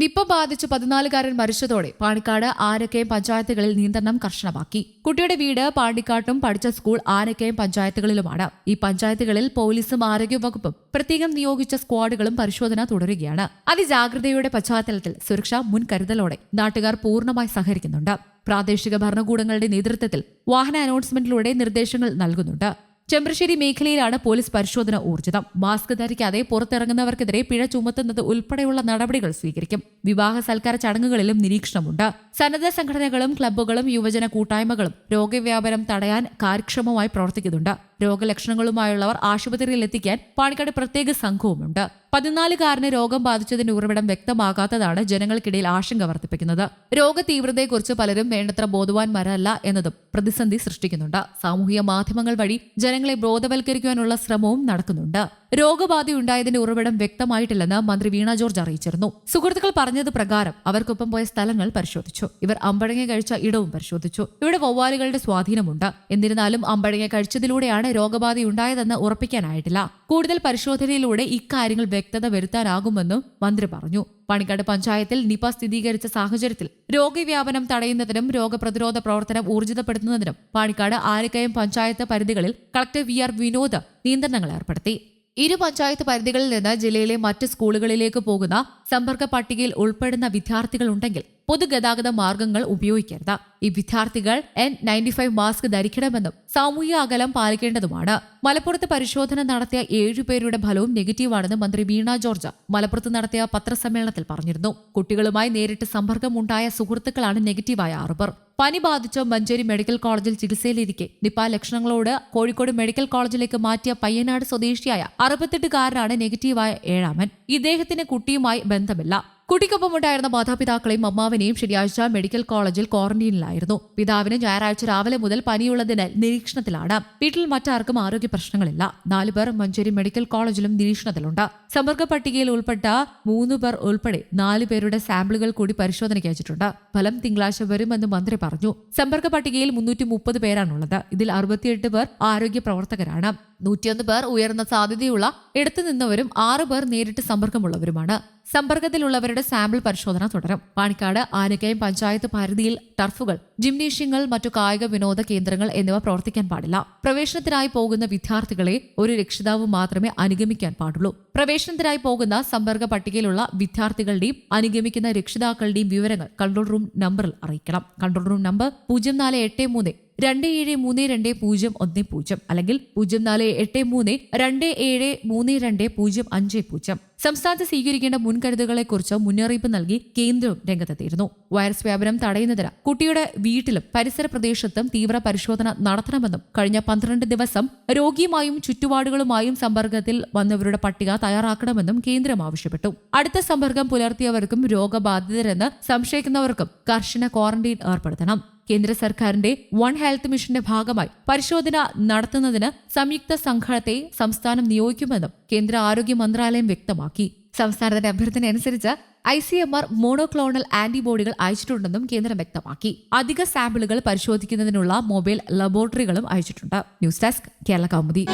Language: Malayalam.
നിപ്പ ബാധിച്ച് 14-കാരൻ മരിച്ചതോടെ പാണ്ടിക്കാട് ആനക്കയം പഞ്ചായത്തുകളിൽ നിയന്ത്രണം കർശനമാക്കി. കുട്ടിയുടെ വീട് പാണ്ടിക്കാട്ടും പഠിച്ച സ്കൂൾ ആനക്കയം പഞ്ചായത്തുകളിലുമാണ്. ഈ പഞ്ചായത്തുകളിൽ പോലീസും ആരോഗ്യവകുപ്പും പ്രത്യേകം നിയോഗിച്ച സ്ക്വാഡുകളും പരിശോധന തുടരുകയാണ്. അതിജാഗ്രതയുടെ പശ്ചാത്തലത്തിൽ സുരക്ഷാ മുൻകരുതലോടെ നാട്ടുകാർ പൂർണ്ണമായി സഹകരിക്കുന്നുണ്ട്. പ്രാദേശിക ഭരണകൂടങ്ങളുടെ നേതൃത്വത്തിൽ വാഹന അനൗൺസ്മെന്റിലൂടെ നിർദ്ദേശങ്ങൾ നൽകുന്നുണ്ട്. ചെമ്പ്രശ്ശേരി മേഖലയിലാണ് പോലീസ് പരിശോധന ഊർജിതം. മാസ്ക് ധരിക്കാതെ പുറത്തിറങ്ങുന്നവർക്കെതിരെ പിഴ ചുമത്തുന്നത് ഉൾപ്പെടെയുള്ള നടപടികൾ സ്വീകരിക്കും. വിവാഹ സൽക്കാര ചടങ്ങുകളിലും നിരീക്ഷണമുണ്ട്. സന്നദ്ധ സംഘടനകളും ക്ലബ്ബുകളും യുവജന കൂട്ടായ്മകളും രോഗവ്യാപനം തടയാൻ കാര്യക്ഷമമായി പ്രവർത്തിക്കുന്നുണ്ട്. രോഗലക്ഷണങ്ങളുമായുള്ളവർ ആശുപത്രിയിൽ എത്തിക്കാൻ പാണ്ടിക്കാട് പ്രത്യേക സംഘവുമുണ്ട്. 14-കാരന് രോഗം ബാധിച്ചതിന്റെ ഉറവിടം വ്യക്തമാകാത്തതാണ് ജനങ്ങൾക്കിടയിൽ ആശങ്ക വർദ്ധിപ്പിക്കുന്നത്. രോഗതീവ്രതയെക്കുറിച്ച് പലരും വേണ്ടത്ര ബോധവാന്മാരല്ല എന്നതും പ്രതിസന്ധി സൃഷ്ടിക്കുന്നുണ്ട്. സാമൂഹിക മാധ്യമങ്ങൾ വഴി ജനങ്ങളെ ബോധവൽക്കരിക്കാനുള്ള ശ്രമവും നടക്കുന്നുണ്ട്. രോഗബാധയുണ്ടായതിന്റെ ഉറവിടം വ്യക്തമായിട്ടില്ലെന്ന് മന്ത്രി വീണ ജോർജ് അറിയിച്ചിരുന്നു. സുഹൃത്തുക്കൾ പറഞ്ഞത് പ്രകാരം അവർക്കൊപ്പം പോയ സ്ഥലങ്ങൾ പരിശോധിച്ചു. ഇവർ അമ്പഴങ്ങ കഴിച്ച ഇടവും പരിശോധിച്ചു. ഇവിടെ വവ്വാലുകളുടെ സ്വാധീനമുണ്ട്. എന്നിരുന്നാലും അമ്പഴങ്ങ കഴിച്ചതിലൂടെയാണ് രോഗബാധയുണ്ടായതെന്ന് ഉറപ്പിക്കാനായിട്ടില്ല. കൂടുതൽ പരിശോധനയിലൂടെ ഇക്കാര്യങ്ങൾ വ്യക്തത വരുത്താനാകുമെന്നും മന്ത്രി പറഞ്ഞു. പാണ്ടിക്കാട് പഞ്ചായത്തിൽ നിപ സ്ഥിരീകരിച്ച സാഹചര്യത്തിൽ രോഗവ്യാപനം തടയുന്നതിനും രോഗപ്രതിരോധ പ്രവർത്തനം ഊർജിതപ്പെടുത്തുന്നതിനും പാണ്ടിക്കാട് ആനക്കയം പഞ്ചായത്ത് പരിധികളിൽ കളക്ടർ വി.ആർ. വിനോദ് നിയന്ത്രണങ്ങൾ ഏർപ്പെടുത്തി. ഇരു പഞ്ചായത്ത് പരിധികളിൽ നിന്ന് ജില്ലയിലെ മറ്റ് സ്കൂളുകളിലേക്ക് പോകുന്ന സമ്പർക്ക പട്ടികയിൽ ഉൾപ്പെടുന്ന വിദ്യാർത്ഥികൾ ഉണ്ടെങ്കിൽ പൊതുഗതാഗത മാർഗങ്ങൾ ഉപയോഗിക്കരുത്. ഈ വിദ്യാർത്ഥികൾ N95 മാസ്ക് ധരിക്കണമെന്നും സാമൂഹിക അകലം പാലിക്കേണ്ടതുമാണ്. മലപ്പുറത്ത് പരിശോധന നടത്തിയ 7 പേരുടെ ഫലവും നെഗറ്റീവാണെന്ന് മന്ത്രി വീണ ജോർജ് മലപ്പുറത്ത് നടത്തിയ പത്രസമ്മേളനത്തിൽ പറഞ്ഞിരുന്നു. കുട്ടികളുമായി നേരിട്ട് സമ്പർക്കമുണ്ടായ സുഹൃത്തുക്കളാണ് നെഗറ്റീവായ 6 പേർ. പനി ബാധിച്ച മഞ്ചേരി മെഡിക്കൽ കോളേജിൽ ചികിത്സയിലിരിക്കെ നിപ ലക്ഷണങ്ങളോട് കോഴിക്കോട് മെഡിക്കൽ കോളേജിലേക്ക് മാറ്റിയ പയ്യനാട് സ്വദേശിയായ 68-കാരനാണ് നെഗറ്റീവായ 7-ാമൻ. ഇദ്ദേഹത്തിന് കുട്ടിയുമായി ബന്ധമില്ല. കുട്ടിക്കൊപ്പമുണ്ടായിരുന്ന മാതാപിതാക്കളെയും അമ്മാവനെയും ശനിയാഴ്ച മെഡിക്കൽ കോളേജിൽ ക്വാറന്റീനിലായിരുന്നു. പിതാവിന് ഞായറാഴ്ച രാവിലെ മുതൽ പനിയുള്ളതിനാൽ നിരീക്ഷണത്തിലാണ്. വീട്ടിൽ മറ്റാർക്കും ആരോഗ്യ പ്രശ്നങ്ങളില്ല. 4 പേർ മഞ്ചേരി മെഡിക്കൽ കോളേജിലും നിരീക്ഷണത്തിലുണ്ട്. സമ്പർക്ക പട്ടികയിൽ ഉൾപ്പെട്ട 3 പേർ ഉൾപ്പെടെ 4 പേരുടെ സാമ്പിളുകൾ കൂടി പരിശോധനയ്ക്ക് അയച്ചിട്ടുണ്ട്. ഫലം തിങ്കളാഴ്ച വരുമെന്ന് മന്ത്രി പറഞ്ഞു. സമ്പർക്ക പട്ടികയിൽ 330 പേരാണുള്ളത്. ഇതിൽ 68 പേർ ആരോഗ്യ പ്രവർത്തകരാണ്. 101 പേർ ഉയർന്ന സാധ്യതയുള്ള ഇടത്തു നിന്നവരും 6 പേർ നേരിട്ട് സമ്പർക്കമുള്ളവരുമാണ്. സമ്പർക്കത്തിലുള്ളവരുടെ സാമ്പിൾ പരിശോധന തുടരും. പാണ്ടിക്കാട് ആനക്കയം പഞ്ചായത്ത് പരിധിയിൽ ടർഫുകൾ, ജിംനേഷ്യങ്ങൾ, മറ്റു കായിക വിനോദ കേന്ദ്രങ്ങൾ എന്നിവ പ്രവർത്തിക്കാൻ പാടില്ല. പ്രവേശനത്തിനായി പോകുന്ന വിദ്യാർത്ഥികളെ ഒരു രക്ഷിതാവ് മാത്രമേ അനുഗമിക്കാൻ പാടുള്ളൂ. പ്രവേശനത്തിനായി പോകുന്ന സമ്പർക്ക പട്ടികയിലുള്ള വിദ്യാർത്ഥികളുടെയും അനുഗമിക്കുന്ന രക്ഷിതാക്കളുടെയും വിവരങ്ങൾ കൺട്രോൾ റൂം നമ്പറിൽ അറിയിക്കണം. കൺട്രോൾ റൂം നമ്പർ 0483-273210 അല്ലെങ്കിൽ 0483-273250. സംസ്ഥാനത്ത് സ്വീകരിക്കേണ്ട മുൻകരുതലുകളെക്കുറിച്ച് മുന്നറിയിപ്പ് നൽകി കേന്ദ്രവും രംഗത്തെത്തിയിരുന്നു. വൈറസ് വ്യാപനം തടയുന്നതിന് കുട്ടിയുടെ വീട്ടിലും പരിസര പ്രദേശത്തും തീവ്ര പരിശോധന നടത്തണമെന്നും കഴിഞ്ഞ 12 ദിവസം രോഗിയുമായും ചുറ്റുപാടുകളുമായും സമ്പർക്കത്തിൽ വന്നവരുടെ പട്ടിക തയ്യാറാക്കണമെന്നും കേന്ദ്രം ആവശ്യപ്പെട്ടു. അടുത്ത സമ്പർക്കം പുലർത്തിയവർക്കും രോഗബാധിതരെന്ന് സംശയിക്കുന്നവർക്കും കർശന ക്വാറന്റീൻ ഏർപ്പെടുത്തണം. കേന്ദ്ര സർക്കാരിന്റെ വൺ ഹെൽത്ത് മിഷന്റെ ഭാഗമായി പരിശോധന നടത്തുന്നതിന് സംയുക്ത സംഘത്തെ സംസ്ഥാനം നിയോഗിക്കുമെന്നും കേന്ദ്ര ആരോഗ്യ മന്ത്രാലയം വ്യക്തമാക്കി. സംസ്ഥാനത്തിന്റെ അഭ്യർത്ഥനയനുസരിച്ച് ICMR മോണോക്ലോണൽ ആന്റിബോഡികൾ അയച്ചിട്ടുണ്ടെന്നും കേന്ദ്രം വ്യക്തമാക്കി. അധിക സാമ്പിളുകൾ പരിശോധിക്കുന്നതിനുള്ള മൊബൈൽ ലബോറട്ടറികളും അയച്ചിട്ടുണ്ട്. News desk Kerala Kaumudi.